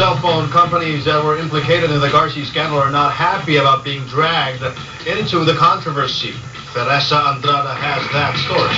cell phone companies that were implicated in the Garcia scandal are not happy about being dragged into the controversy. Teresa Andrada has that story.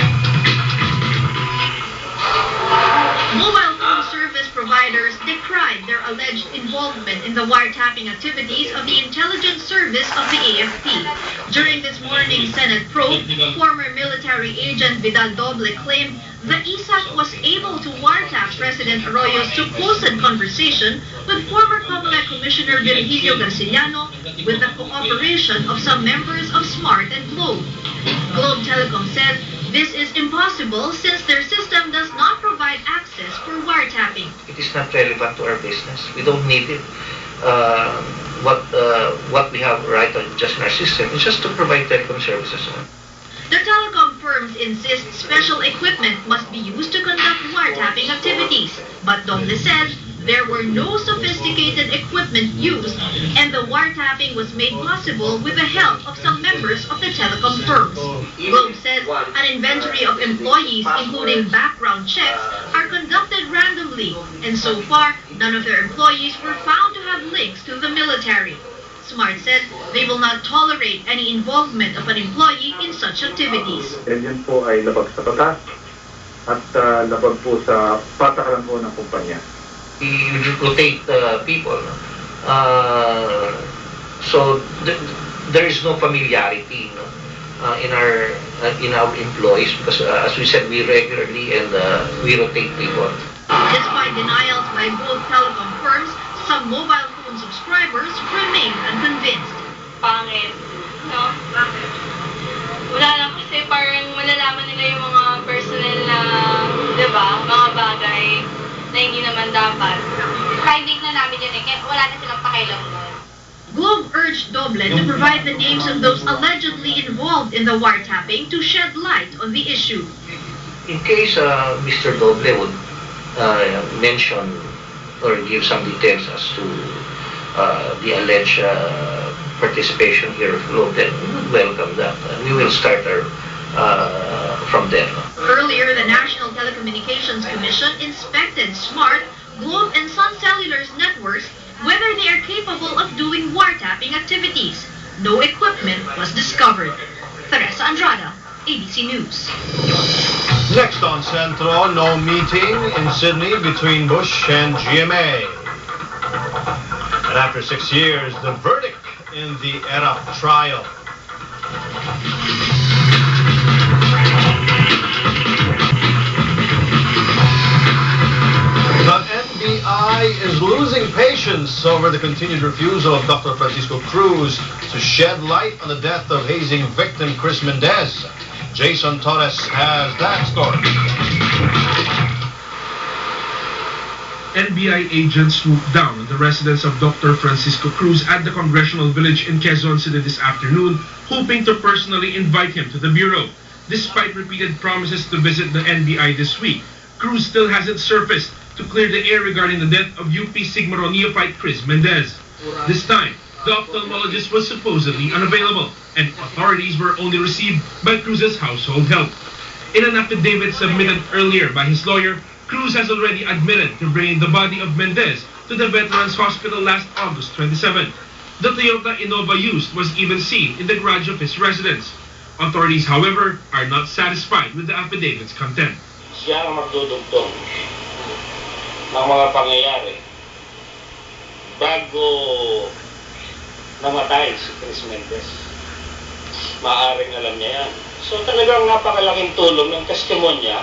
Mobile phone service providers decried their alleged involvement in the wiretapping activities of the intelligence service of the AFP. During this morning's Senate probe, former military agent Vidal Doble claimed the ISAC was able to wiretap President Arroyo's supposed conversation with former COMELEC Commissioner Virgilio Garciliano with the cooperation of some members of SMART and Globe. Globe Telecom said this is impossible since their system does not provide access for wiretapping. It is not relevant to our business. We don't need it. What we have right on just in our system is just to provide telecom services. The telecom firms insist special equipment must be used to conduct wiretapping activities, but Doble says there were no sophisticated equipment used, and the wiretapping was made possible with the help of some members of the telecom firms. Globe says an inventory of employees, including background checks, are conducted randomly, and so far, none of their employees were found to have links to the military. SMART said they will not tolerate any involvement of an employee in such activities. Yun po ay labag sa batas at labag po sa patakaran po ng kumpanya. We rotate people. So there is no familiarity in our employees because, as we said, we regularly and we rotate people. Despite denials by both telecom firms, some mobile phone subscribers remain unconvinced. Pangit, no? Bakit? Wala lang kasi parang malalaman nila yung mga personal na, di ba, mga bagay na hindi naman dapat. Private na namin yan kaya wala na silang pakialam doon. Globe urged Doble to provide the names of those allegedly involved in the wiretapping to shed light on the issue. In case Mr. Doble would mention or give some details as to the alleged participation here of Globe, then we would welcome that. And we will start from there. Earlier, the National Telecommunications Commission inspected SMART, Globe, and Sun Cellular's networks whether they are capable of doing wiretapping activities. No equipment was discovered. Teresa Andrada, ABC News. Next on Centro, no meeting in Sydney between Bush and GMA. And after 6 years, the verdict in the ERA trial. The NBI is losing patience over the continued refusal of Dr. Francisco Cruz to shed light on the death of hazing victim Chris Mendez. Jason Torres has that story. NBI agents swooped down on the residence of Dr. Francisco Cruz at the Congressional Village in Quezon City this afternoon, hoping to personally invite him to the Bureau. Despite repeated promises to visit the NBI this week, Cruz still hasn't surfaced to clear the air regarding the death of UP Sigma Rho neophyte Chris Mendez. This time, the ophthalmologist was supposedly unavailable, and authorities were only received by Cruz's household help. In an affidavit submitted earlier by his lawyer, Cruz has already admitted to bringing the body of Mendez to the Veterans Hospital last August 27. The Toyota Innova used was even seen in the garage of his residence. Authorities, however, are not satisfied with the affidavit's content. Siya ang magdudugtong ng mga pangyayari bago namatay si Chris Mendez. Maaring alam niya yan. So talagang napakalaking tulong ng testimonya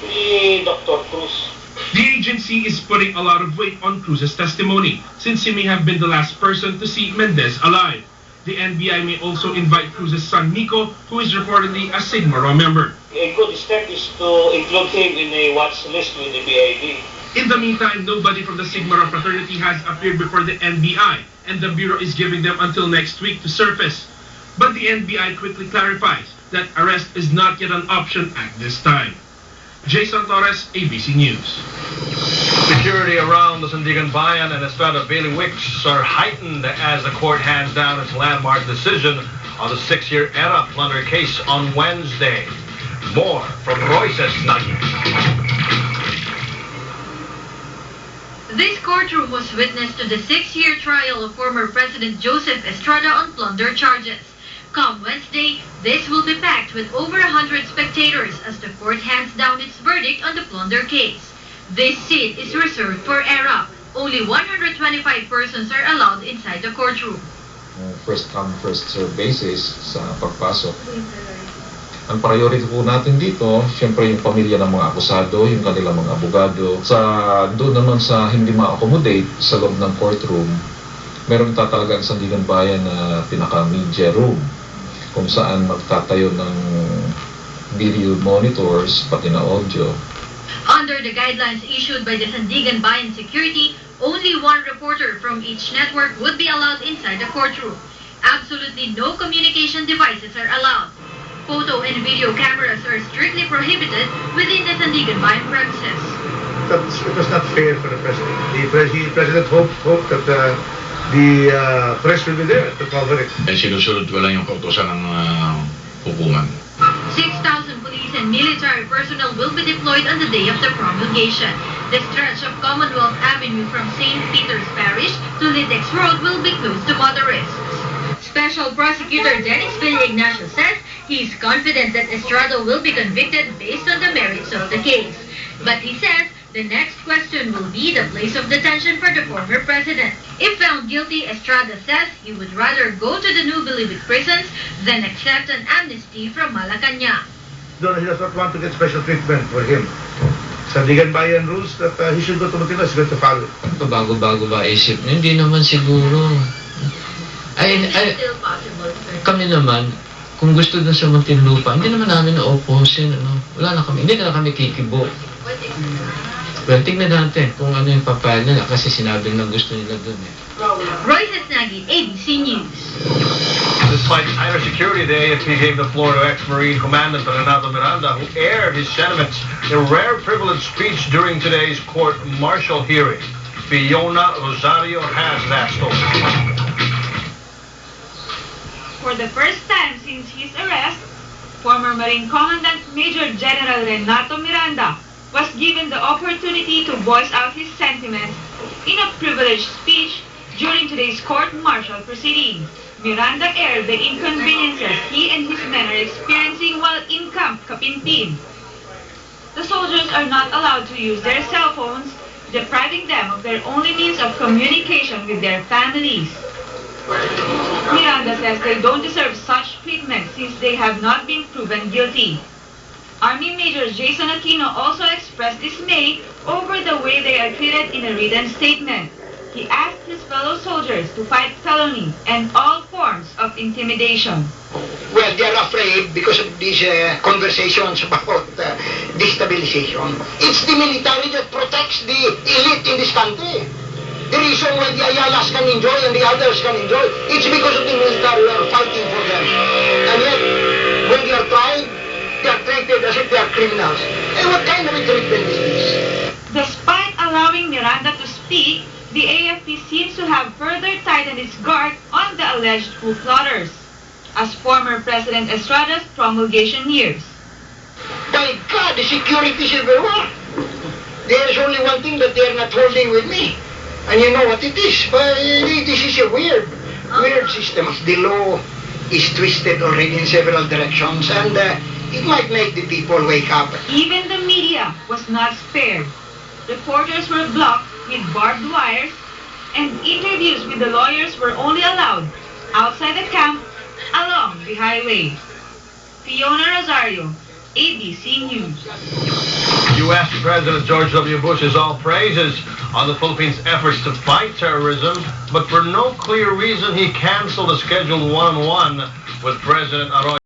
ni Dr. Cruz. The agency is putting a lot of weight on Cruz's testimony since he may have been the last person to see Mendez alive. The NBI may also invite Cruz's son Nico, who is reportedly a Sigma Rho member. A good step is to include him in a watch list with the BID. In the meantime, nobody from the Sigma Rho fraternity has appeared before the NBI, and the Bureau is giving them until next week to surface. But the NBI quickly clarifies that arrest is not yet an option at this time. Jason Torres, ABC News. Security around the Sandigan Bayan and Estrada bailiwicks are heightened as the court hands down its landmark decision on the 6-year ERA plunder case on Wednesday. More from Royces Nagy. This courtroom was witness to the 6-year trial of former President Joseph Estrada on plunder charges. Come Wednesday, this will be packed with over 100 spectators as the court hands down its verdict on the plunder case. This seat is reserved for ERA. Only 125 persons are allowed inside the courtroom. First come, first serve basis sa pagpasok. Ang priority po natin dito, siyempre yung pamilya ng mga akusado, yung kanilang mga abogado. Doon naman sa hindi ma-accommodate sa loob ng courtroom, meron tatalagang Sandigan Bayan na pinaka-media room kung saan magtatayo ng video monitors, pati na audio. Under the guidelines issued by the Sandigan Bayan Security, only one reporter from each network would be allowed inside the courtroom. Absolutely no communication devices are allowed. Photo and video cameras are strictly prohibited within the Sandigan Bayan premises. It was not fair for the president. The president hoped that the press will be there to cover it. Sinusunod ko lang yung kautosan ng hukuman. 6,000 police and military personnel will be deployed on the day of the promulgation. The stretch of Commonwealth Avenue from St. Peter's Parish to Litex Road will be closed to motorists. Special Prosecutor Dennis Villa-Ignacio says he is confident that Estrada will be convicted based on the merits of the case. But he says the next question will be the place of detention for the former president. If found guilty, Estrada says he would rather go to the New Bilibid prisons than accept an amnesty from Malacanang. He does not want to get special treatment for him. Sandigan Bayan rules that he should go to Manila, he's going to follow it. Bago-bago ba isip niya? Hindi naman siguro. Kami naman, kung gusto na sa Muntinlupa, hindi naman namin na-oppose, wala na kami, hindi na kami kikibo. Well, tignan natin kung ano yung papayag nila kasi sinabi na gusto nila dun Royce Nagi, ABC News. Despite higher security, the AFP gave the floor to ex-Marine Commandant Renato Miranda, who aired his sentiments in a rare privileged speech during today's court-martial hearing. Fiona Rosario has that story. For the first time since his arrest, former Marine Commandant Major General Renato Miranda was given the opportunity to voice out his sentiments in a privileged speech during today's court-martial proceedings. Miranda aired the inconveniences he and his men are experiencing while in Camp Kapinpin. The soldiers are not allowed to use their cell phones, depriving them of their only means of communication with their families. Miranda says they don't deserve such treatment since they have not been proven guilty. Army Major Jason Aquino also expressed dismay over the way they are treated in a written statement. He asked his fellow soldiers to fight felony and all forms of intimidation. Well, they are afraid because of these conversations about destabilization. It's the military that protects the elite in this country. The reason why the Ayalas can enjoy and the others can enjoy, it's because of the military who are fighting for them. And yet, when they are tried, they are treated as if they are criminals. And what kind of a treatment is this? Despite allowing Miranda to speak, the AFP seems to have further tightened its guard on the alleged coup plotters, as former President Estrada's promulgation nears. My God, the security is everywhere. There is only one thing that they are not holding with me. And you know what it is? This is a weird system. The law is twisted already in several directions, and it might make the people wake up. Even the media was not spared. Reporters were blocked with barbed wires, and interviews with the lawyers were only allowed outside the camp along the highway. Fiona Rosario, ABC News. U.S. President George W. Bush is all praises on the Philippines' efforts to fight terrorism, but for no clear reason he canceled a scheduled one-on-one with President Arroyo.